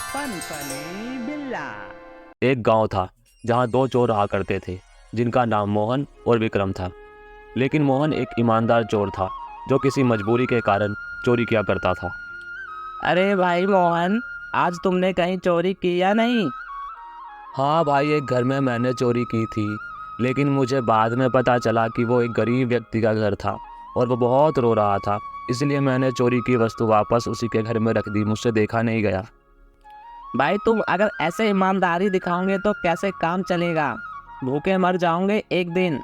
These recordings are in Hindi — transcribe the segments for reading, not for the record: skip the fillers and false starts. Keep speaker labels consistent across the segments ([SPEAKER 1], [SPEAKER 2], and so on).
[SPEAKER 1] फन फनी बिल्ला।
[SPEAKER 2] एक गांव था जहां दो चोर रहा करते थे जिनका नाम मोहन और विक्रम था। लेकिन मोहन एक ईमानदार चोर था जो किसी मजबूरी के कारण चोरी किया करता था।
[SPEAKER 1] अरे भाई मोहन, आज तुमने कहीं चोरी की या नहीं?
[SPEAKER 2] हाँ भाई, एक घर में मैंने चोरी की थी, लेकिन मुझे बाद में पता चला कि वो एक गरीब व्यक्ति का घर था और वो बहुत रो रहा था। इसलिए मैंने चोरी की वस्तु वापस उसी के घर में रख दी, मुझसे देखा नहीं गया।
[SPEAKER 1] भाई तुम अगर ऐसे ईमानदारी दिखाओगे तो कैसे काम चलेगा? भूखे मर जाओगे एक दिन।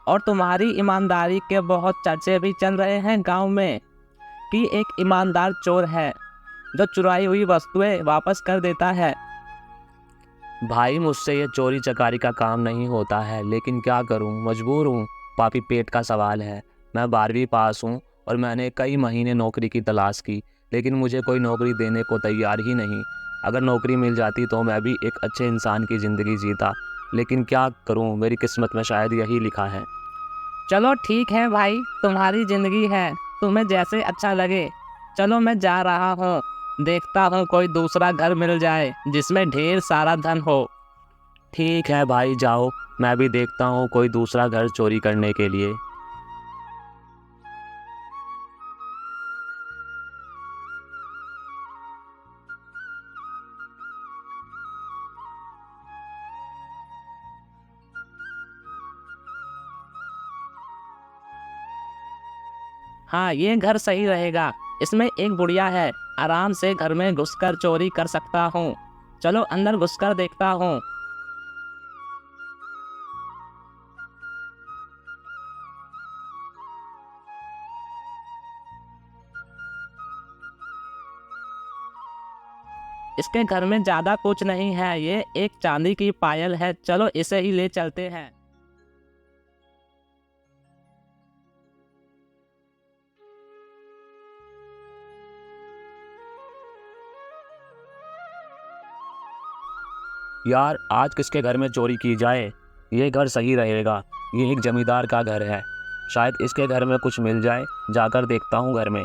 [SPEAKER 1] और तुम्हारी ईमानदारी के बहुत चर्चे भी चल रहे हैं गांव में कि एक ईमानदार चोर है जो चुराई हुई वस्तुएं वापस कर देता है।
[SPEAKER 2] भाई मुझसे ये चोरी चकारी का काम नहीं होता है, लेकिन क्या करूं, मजबूर हूं। पापी पेट का सवाल है। मैं 12वीं पास हूं और मैंने कई महीने नौकरी की तलाश की, लेकिन मुझे कोई नौकरी देने को तैयार ही नहीं। अगर नौकरी मिल जाती तो मैं भी एक अच्छे इंसान की ज़िंदगी जीता, लेकिन क्या करूं, मेरी किस्मत में शायद यही लिखा है।
[SPEAKER 1] चलो ठीक है भाई, तुम्हारी जिंदगी है, तुम्हें जैसे अच्छा लगे। चलो मैं जा रहा हूँ, देखता हूँ कोई दूसरा घर मिल जाए जिसमें ढेर सारा धन हो।
[SPEAKER 2] ठीक है भाई, जाओ, मैं भी देखता हूँ कोई दूसरा घर चोरी करने के लिए।
[SPEAKER 1] हाँ, ये घर सही रहेगा। इसमें एक बुढ़िया है, आराम से घर में घुसकर चोरी कर सकता हूँ। चलो अंदर घुसकर देखता हूँ। इसके घर में ज़्यादा कुछ नहीं है, ये एक चांदी की पायल है। चलो इसे ही ले चलते हैं।
[SPEAKER 2] यार, आज किसके घर में चोरी की जाए? ये घर सही रहेगा। ये एक जमींदार का घर है, शायद इसके घर में कुछ मिल जाए। जाकर देखता हूँ घर में।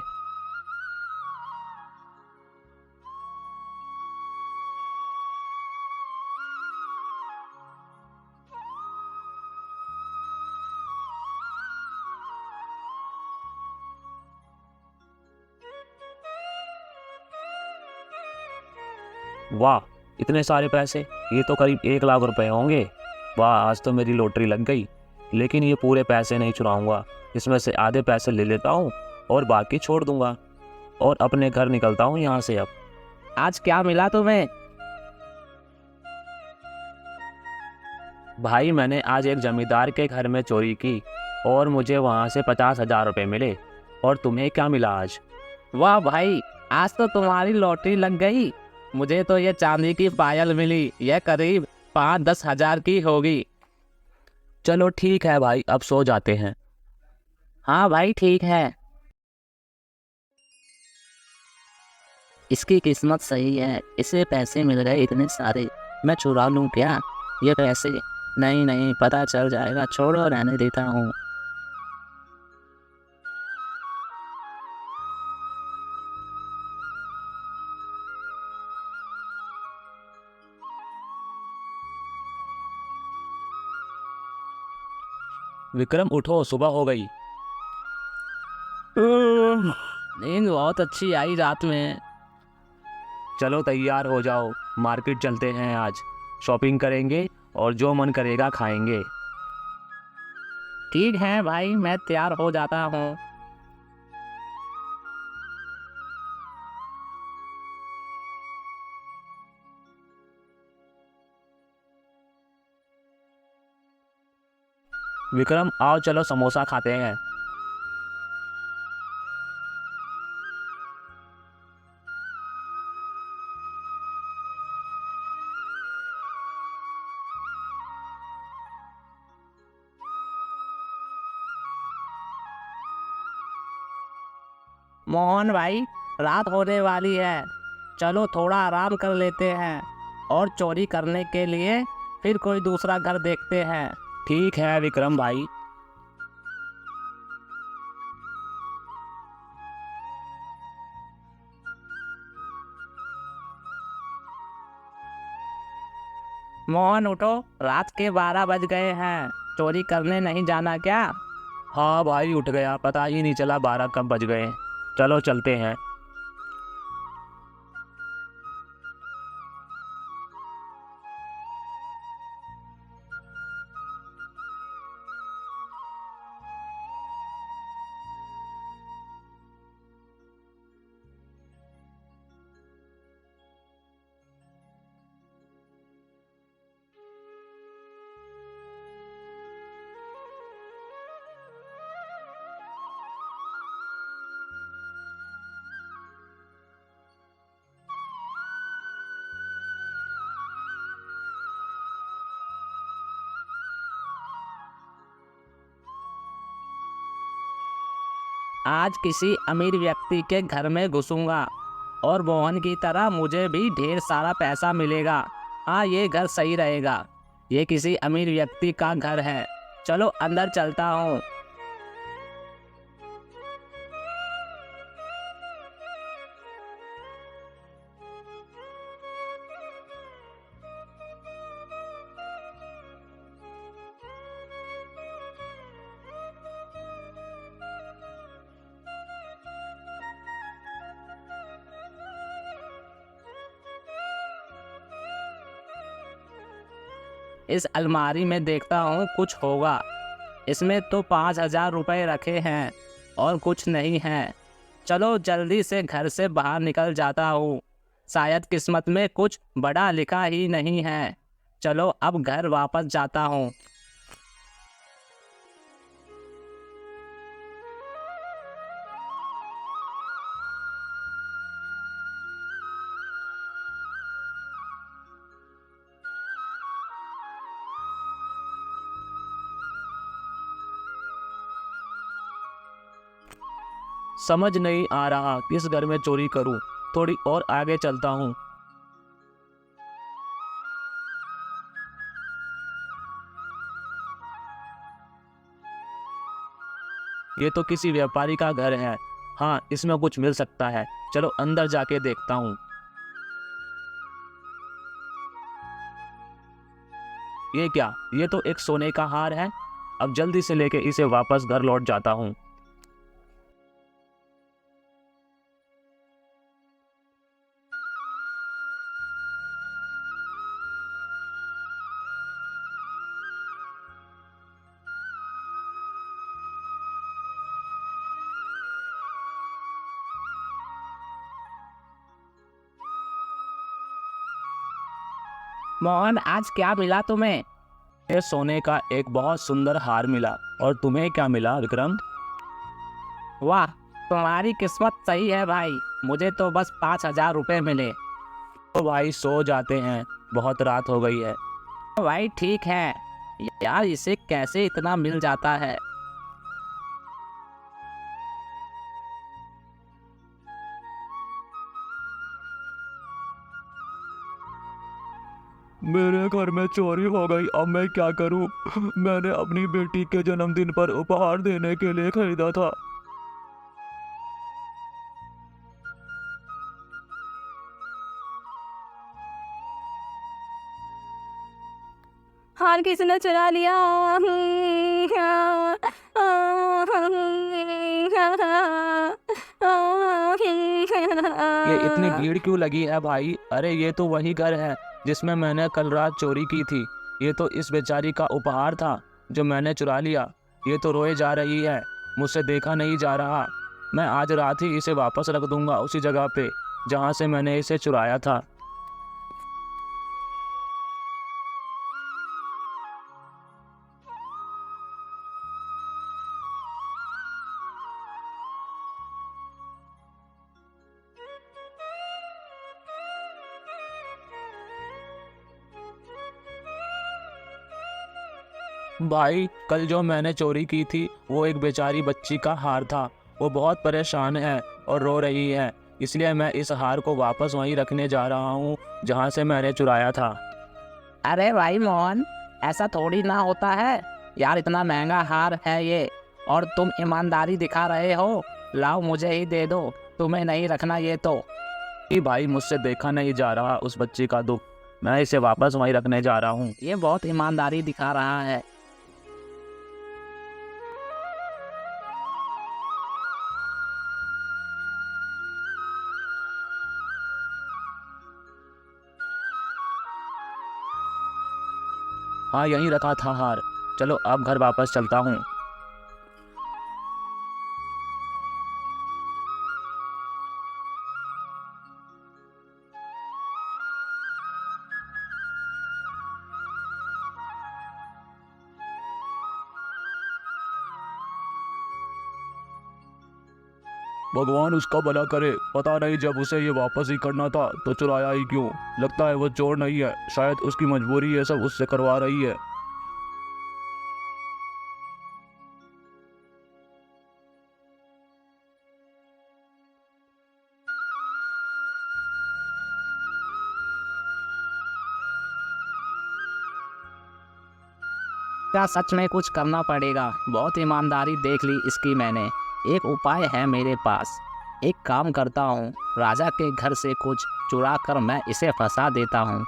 [SPEAKER 2] वाह, इतने सारे पैसे! ये तो करीब 1 लाख रुपए होंगे। वाह, आज तो मेरी लॉटरी लग गई। लेकिन ये पूरे पैसे नहीं चुराऊंगा, इसमें से आधे पैसे ले लेता हूँ और बाकी छोड़ दूंगा और अपने घर निकलता हूँ यहाँ से अब।
[SPEAKER 1] आज क्या मिला तुम्हें?
[SPEAKER 2] भाई, मैंने आज एक जमींदार के घर में चोरी की और मुझे वहाँ से 50,000 रुपये मिले। और तुम्हें क्या मिला आज?
[SPEAKER 1] वाह भाई, आज तो तुम्हारी लॉटरी लग गई। मुझे तो ये चांदी की पायल मिली, यह करीब 5-10 हजार की होगी।
[SPEAKER 2] चलो ठीक है भाई, अब सो जाते हैं।
[SPEAKER 1] हाँ भाई ठीक है। इसकी किस्मत सही है, इसे पैसे मिल गए इतने सारे। मैं चुरा लूँ क्या ये पैसे? नहीं नहीं, पता चल जाएगा, छोड़ो, रहने देता हूँ।
[SPEAKER 2] विक्रम उठो, सुबह हो गई।
[SPEAKER 1] नींद बहुत अच्छी आई रात में।
[SPEAKER 2] चलो तैयार हो जाओ, मार्केट चलते हैं आज। शॉपिंग करेंगे और जो मन करेगा खाएंगे।
[SPEAKER 1] ठीक है भाई, मैं तैयार हो जाता हूँ।
[SPEAKER 2] विक्रम आओ, चलो समोसा खाते हैं।
[SPEAKER 1] मोहन भाई, रात होने वाली है, चलो थोड़ा आराम कर लेते हैं और चोरी करने के लिए फिर कोई दूसरा घर देखते हैं।
[SPEAKER 2] ठीक है विक्रम भाई।
[SPEAKER 1] मोहन उठो, रात के 12 बज गए हैं। चोरी करने नहीं जाना क्या?
[SPEAKER 2] हाँ भाई उठ गया, पता ही नहीं चला 12 कब बज गए। चलो चलते हैं।
[SPEAKER 1] आज किसी अमीर व्यक्ति के घर में घुसूंगा और मोहन की तरह मुझे भी ढेर सारा पैसा मिलेगा। हाँ, ये घर सही रहेगा। ये किसी अमीर व्यक्ति का घर है। चलो अंदर चलता हूँ। इस अलमारी में देखता हूँ कुछ होगा। इसमें तो 5,000 रुपये रखे हैं और कुछ नहीं है। चलो जल्दी से घर से बाहर निकल जाता हूँ। शायद किस्मत में कुछ बड़ा लिखा ही नहीं है। चलो अब घर वापस जाता हूँ।
[SPEAKER 2] समझ नहीं आ रहा किस घर में चोरी करूं। थोड़ी और आगे चलता हूं। ये तो किसी व्यापारी का घर है। हाँ, इसमें कुछ मिल सकता है। चलो अंदर जाके देखता हूँ। ये क्या? ये तो एक सोने का हार है। अब जल्दी से लेके इसे वापस घर लौट जाता हूँ।
[SPEAKER 1] मोहन, आज क्या मिला तुम्हें?
[SPEAKER 2] ये सोने का एक बहुत सुंदर हार मिला। और तुम्हें क्या मिला विक्रम?
[SPEAKER 1] वाह, तुम्हारी किस्मत सही है भाई। मुझे तो बस 5,000 रुपये मिले।
[SPEAKER 2] तो भाई सो जाते हैं, बहुत रात हो गई है।
[SPEAKER 1] भाई ठीक है यार, इसे कैसे इतना मिल जाता है?
[SPEAKER 2] मेरे घर में चोरी हो गई, अब मैं क्या करूं? मैंने अपनी बेटी के जन्मदिन पर उपहार देने के लिए खरीदा था।
[SPEAKER 3] हार किसने चुरा लिया?
[SPEAKER 2] ये इतनी भीड़ क्यों लगी है भाई? अरे ये तो वही घर है जिसमें मैंने कल रात चोरी की थी। ये तो इस बेचारी का उपहार था जो मैंने चुरा लिया। ये तो रोए जा रही है, मुझसे देखा नहीं जा रहा। मैं आज रात ही इसे वापस रख दूंगा उसी जगह पे जहाँ से मैंने इसे चुराया था। भाई कल जो मैंने चोरी की थी वो एक बेचारी बच्ची का हार था। वो बहुत परेशान है और रो रही है, इसलिए मैं इस हार को वापस वहीं रखने जा रहा हूँ जहाँ से मैंने चुराया था।
[SPEAKER 1] अरे भाई मोहन, ऐसा थोड़ी ना होता है यार। इतना महंगा हार है ये और तुम ईमानदारी दिखा रहे हो। लाओ मुझे ही दे दो, तुम्हें नहीं रखना ये तो।
[SPEAKER 2] भाई मुझसे देखा नहीं जा रहा उस बच्ची का दुख। मैं इसे वापस वहीं रखने जा रहा हूँ।
[SPEAKER 1] ये बहुत ईमानदारी दिखा रहा है।
[SPEAKER 2] हाँ, यहीं रखा था हार। चलो अब घर वापस चलता हूँ। भगवान उसका भला करे। पता नहीं जब उसे ये वापस ही करना था तो चुराया ही क्यों। लगता है वो चोर नहीं है, शायद उसकी मजबूरी ये सब उससे करवा रही है।
[SPEAKER 1] क्या सच में कुछ करना पड़ेगा। बहुत ईमानदारी देख ली इसकी मैंने। एक उपाय है मेरे पास। एक काम करता हूँ, राजा के घर से कुछ चुरा कर मैं इसे फंसा देता हूँ।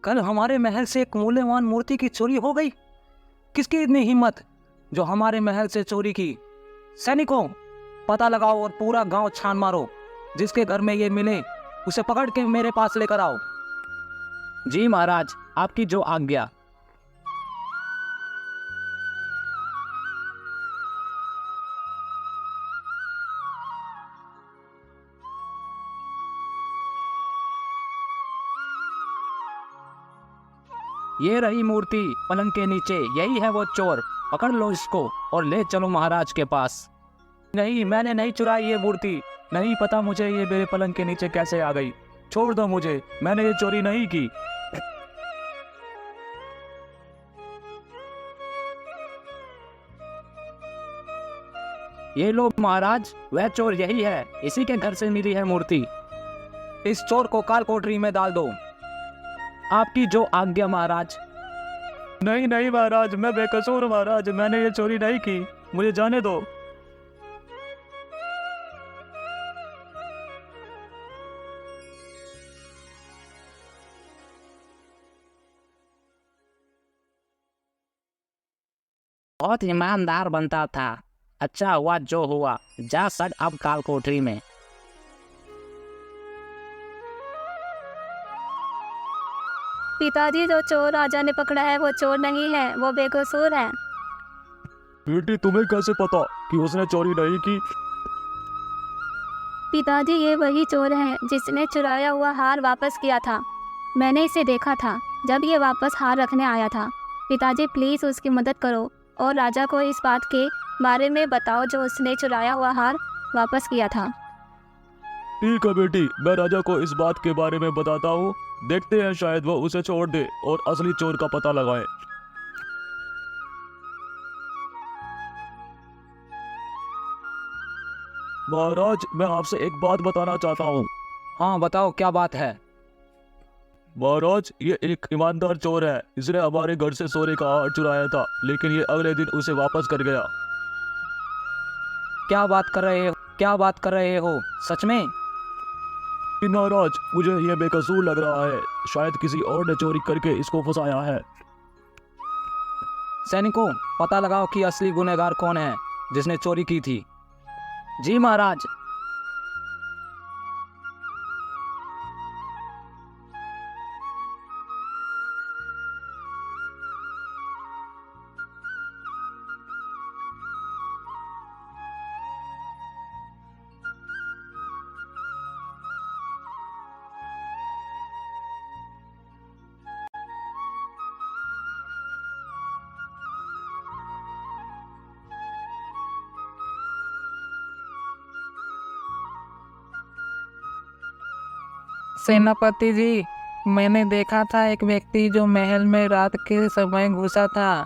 [SPEAKER 1] कल हमारे महल से एक मूल्यवान मूर्ति की चोरी हो गई। किसकी इतनी हिम्मत जो हमारे महल से चोरी की। सैनिकों, पता लगाओ और पूरा गांव छान मारो। जिसके घर में ये मिले उसे पकड़ के मेरे पास लेकर आओ। जी महाराज, आपकी जो आज्ञा। ये रही मूर्ति पलंग के नीचे। यही है वो चोर। पकड़ लो इसको और ले चलो महाराज के पास। नहीं, मैंने नहीं चुराई ये मूर्ति। नहीं पता मुझे ये मेरे पलंग के नीचे कैसे आ गई। छोड़ दो मुझे, मैंने ये चोरी नहीं की। ये लो महाराज, वह चोर यही है। इसी के घर से मिली है मूर्ति। इस चोर को काल कोठरी में डाल दो। आपकी जो आज्ञा महाराज। नहीं नहीं महाराज, मैं बेकसूर हूं महाराज। मैंने ये चोरी नहीं की, मुझे जाने दो। बहुत ईमानदार बनता था। अच्छा हुआ जो हुआ। जा सट अब काल कोठरी में।
[SPEAKER 3] पिताजी, जो चोर राजा ने पकड़ा है वो चोर नहीं है, वो बेकसूर है।
[SPEAKER 2] बेटी, तुम्हें कैसे पता कि उसने चोरी नहीं की?
[SPEAKER 3] पिताजी, ये वही चोर है जिसने चुराया हुआ हार वापस किया था। मैंने इसे देखा था जब ये वापस हार रखने आया था। पिताजी, प्लीज़ उसकी मदद करो और राजा को इस बात के बारे में बताओ जो उसने चुराया हुआ हार वापस किया था।
[SPEAKER 2] ठीक है बेटी, मैं राजा को इस बात के बारे में बताता हूँ। देखते हैं, शायद वो उसे छोड़ दे और असली चोर का पता लगाए। महाराज, मैं आपसे एक बात बताना चाहता हूँ।
[SPEAKER 1] हाँ बताओ, क्या बात है।
[SPEAKER 2] महाराज, ये एक ईमानदार चोर है। इसने हमारे घर से सोने का हार चुराया था, लेकिन ये अगले दिन उसे वापस कर गया।
[SPEAKER 1] क्या बात कर रहे हो, क्या बात कर रहे हो, सच में?
[SPEAKER 2] महाराज, मुझे ये बेकसूर लग रहा है। शायद किसी और ने चोरी करके इसको फंसाया है।
[SPEAKER 1] सैनिकों, पता लगाओ कि असली गुनहगार कौन है जिसने चोरी की थी। जी महाराज। सेनापति जी, मैंने देखा था एक व्यक्ति जो महल में रात के समय घुसा था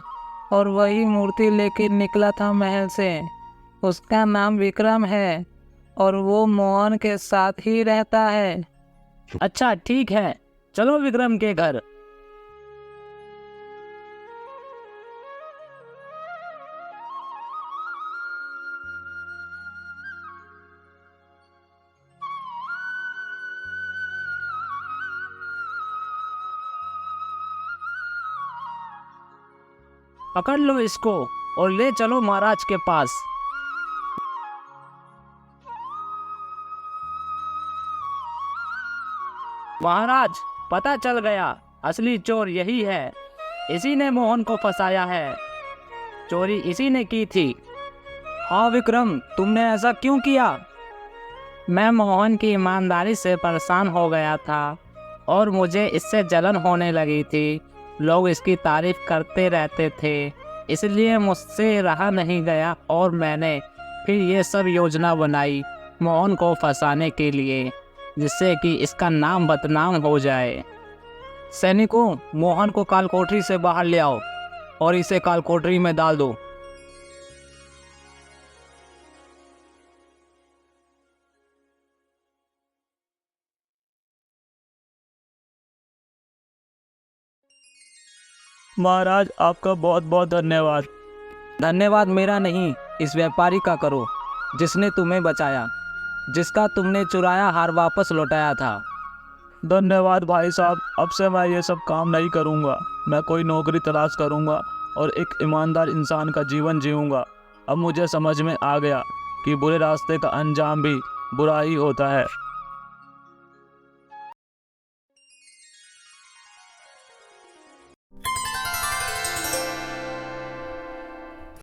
[SPEAKER 1] और वही मूर्ति लेकर निकला था महल से। उसका नाम विक्रम है और वो मोहन के साथ ही रहता है। अच्छा ठीक है, चलो विक्रम के घर। पकड़ लो इसको और ले चलो महाराज के पास। महाराज, पता चल गया, असली चोर यही है। इसी ने मोहन को फंसाया है। चोरी इसी ने की थी। हाँ विक्रम, तुमने ऐसा क्यों किया? मैं मोहन की ईमानदारी से परेशान हो गया था और मुझे इससे जलन होने लगी थी। लोग इसकी तारीफ करते रहते थे, इसलिए मुझसे रहा नहीं गया और मैंने फिर ये सब योजना बनाई मोहन को फंसाने के लिए, जिससे कि इसका नाम बदनाम हो जाए। सैनिकों, मोहन को कालकोठरी से बाहर ले आओ और इसे कालकोठरी में डाल दो। महाराज, आपका बहुत बहुत धन्यवाद। धन्यवाद मेरा नहीं, इस व्यापारी का करो जिसने तुम्हें बचाया, जिसका तुमने चुराया हार वापस लौटाया था। धन्यवाद भाई साहब, अब से मैं ये सब काम नहीं करूँगा। मैं कोई नौकरी तलाश करूँगा और एक ईमानदार इंसान का जीवन जीऊँगा। अब मुझे समझ में आ गया कि बुरे रास्ते का अंजाम भी बुरा ही होता है।